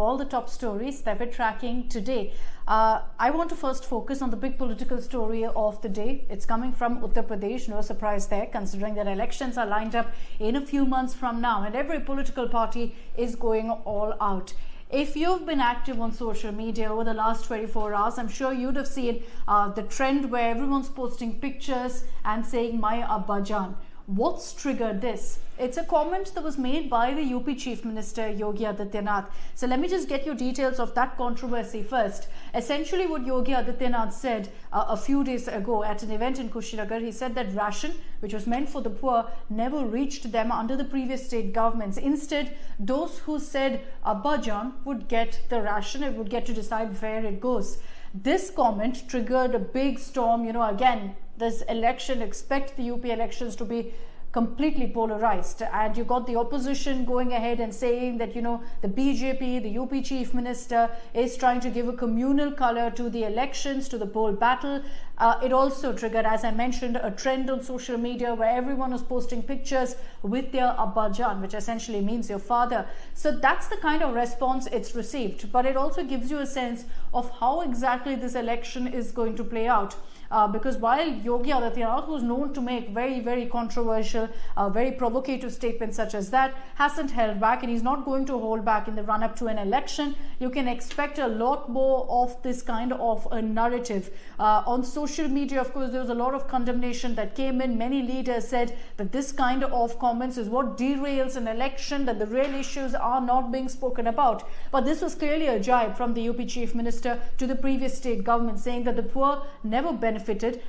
All the top stories that we're tracking today. I want to first focus on the big political story of the day. It's coming from Uttar Pradesh. No surprise there, considering that elections are lined up in a few months from now and every political party is going all out. If you've been active on social media over the last 24 hours, I'm sure you'd have seen the trend where everyone's posting pictures and saying "My Abba Jaan." What's triggered this? It's a comment that was made by the UP Chief Minister Yogi Adityanath. So let me just get you details of that controversy first. Essentially what Yogi Adityanath said a few days ago at an event in Kushinagar, he said that ration, which was meant for the poor, never reached them under the previous state governments. Instead, those who said Abba Jaan would get the ration, it would get to decide where it goes. This comment triggered a big storm. Again, this election, expect the UP elections to be completely polarized, and you got the opposition going ahead and saying that the BJP, the UP Chief Minister, is trying to give a communal color to the elections, to the poll battle. It also triggered, as I mentioned, a trend on social media where everyone was posting pictures with their Abba Jaan, which essentially means your father. So that's the kind of response it's received, but it also gives you a sense of how exactly this election is going to play out. Because while Yogi Adityanath, who's known to make very, very controversial, very provocative statements such as that, hasn't held back, and he's not going to hold back in the run-up to an election, you can expect a lot more of this kind of a narrative. On social media, of course, there was a lot of condemnation that came in. Many leaders said that this kind of comments is what derails an election, that the real issues are not being spoken about. But this was clearly a jibe from the UP Chief Minister to the previous state government, saying that the poor never benefited,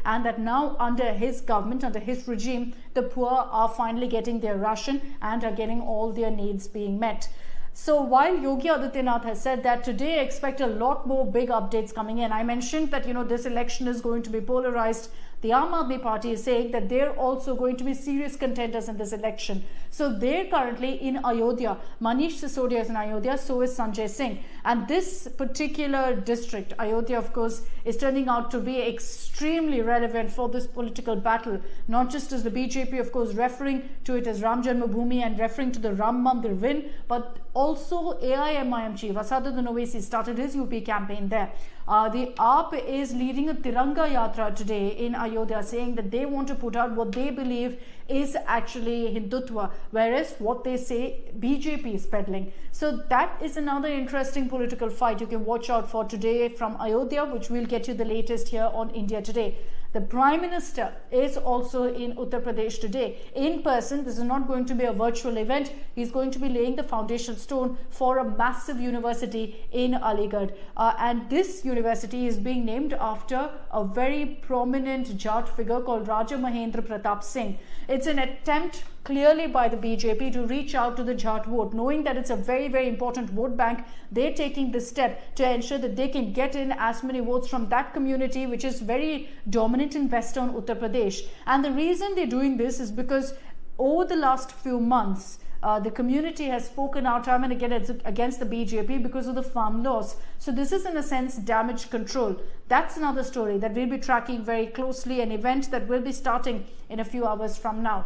and that now under his government, under his regime, the poor are finally getting their ration and are getting all their needs being met. So while Yogi Adityanath has said that, today expect a lot more big updates coming in. I mentioned that this election is going to be polarized. The Aam Aadmi Party is saying that they're also going to be serious contenders in this election. So they're currently in Ayodhya. Manish Sisodia is in Ayodhya, so is Sanjay Singh. And this particular district, Ayodhya, of course, is turning out to be extremely relevant for this political battle. Not just as the BJP, of course, referring to it as Ram Janmabhoomi and referring to the Ram Mandir win, but also AIMIM chief Asaduddin Owaisi started his UP campaign there. The AAP is leading a Tiranga Yatra today in Ayodhya, saying that they want to put out what they believe is actually Hindutva, whereas what they say BJP is peddling. So that is another interesting political fight you can watch out for today from Ayodhya, which will get you the latest here on India Today. The Prime Minister is also in Uttar Pradesh today in person. This is not going to be a virtual event. He's going to be laying the foundation stone for a massive university in Aligarh. And this university is being named after a very prominent Jat figure called Raja Mahendra Pratap Singh. It's an attempt clearly by the BJP to reach out to the Jat vote, knowing that it's a very, very important vote bank. They're taking this step to ensure that they can get in as many votes from that community, which is very dominant in western Uttar Pradesh. And the reason they're doing this is because over the last few months, the community has spoken out time and again against the BJP because of the farm laws. So this is, in a sense, damage control. That's another story that we'll be tracking very closely, an event that will be starting in a few hours from now.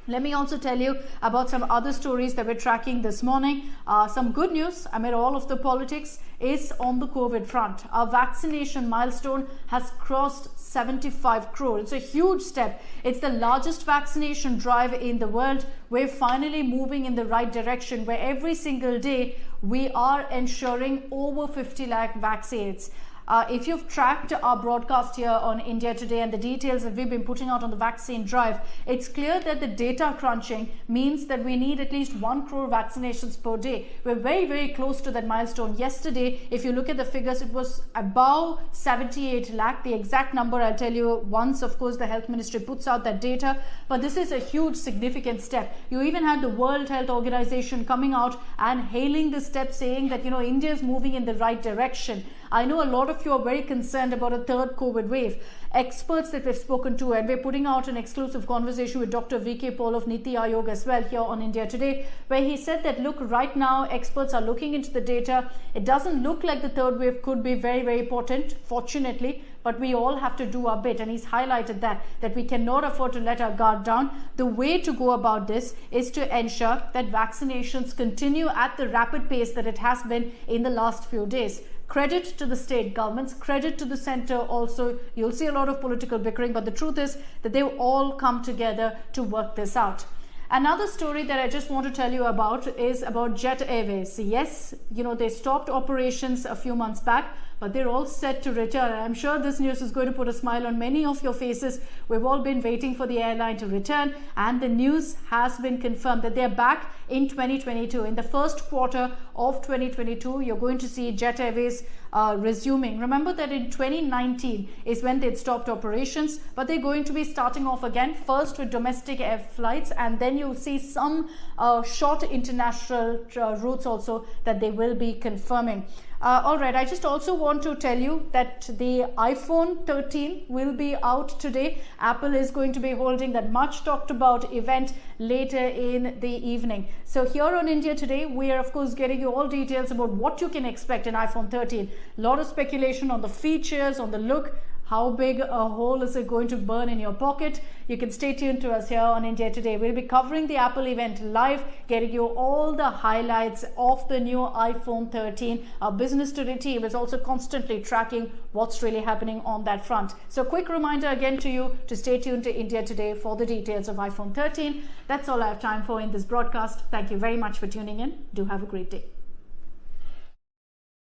Let me also tell you about some other stories that we're tracking this morning. Some good news amid all of the politics is on the COVID front. Our vaccination milestone has crossed 75 crore. It's a huge step. It's the largest vaccination drive in the world. We're finally moving in the right direction, where every single day we are ensuring over 50 lakh vaccines. If you've tracked our broadcast here on India Today and the details that we've been putting out on the vaccine drive, it's clear that the data crunching means that we need at least 1 crore vaccinations per day. We're very, very close to that milestone. Yesterday, if you look at the figures, it was above 78 lakh. The exact number I'll tell you once, of course, the Health Ministry puts out that data. But this is a huge, significant step. You even had the World Health Organization coming out and hailing this step, saying that, India is moving in the right direction. I know a lot of you are very concerned about a third COVID wave. Experts that we've spoken to, and we're putting out an exclusive conversation with Dr. V.K. Paul of Niti Aayog as well here on India Today, where he said that, look, right now experts are looking into the data. It doesn't look like the third wave could be very, very potent, fortunately, but we all have to do our bit. And he's highlighted that we cannot afford to let our guard down. The way to go about this is to ensure that vaccinations continue at the rapid pace that it has been in the last few days. Credit to the state governments, credit to the center also. You'll see a lot of political bickering, but the truth is that they've all come together to work this out. Another story that I just want to tell you about is about Jet Airways. Yes, they stopped operations a few months back, but they're all set to return. I'm sure this news is going to put a smile on many of your faces. We've all been waiting for the airline to return, and the news has been confirmed that they're back in 2022. In the first quarter of 2022, you're going to see Jet Airways resuming. Remember that in 2019 is when they'd stopped operations, but they're going to be starting off again, first with domestic air flights, and then you'll see some short international routes also that they will be confirming. All right, I just also want to tell you that the iPhone 13 will be out today. Apple is going to be holding that much talked about event later in the evening. So here on India Today, we are of course getting you all details about what you can expect in iPhone 13. A lot of speculation on the features, on the look. How big a hole is it going to burn in your pocket? You can stay tuned to us here on India Today. We'll be covering the Apple event live, getting you all the highlights of the new iPhone 13. Our Business Today team is also constantly tracking what's really happening on that front. So quick reminder again to you to stay tuned to India Today for the details of iPhone 13. That's all I have time for in this broadcast. Thank you very much for tuning in. Do have a great day.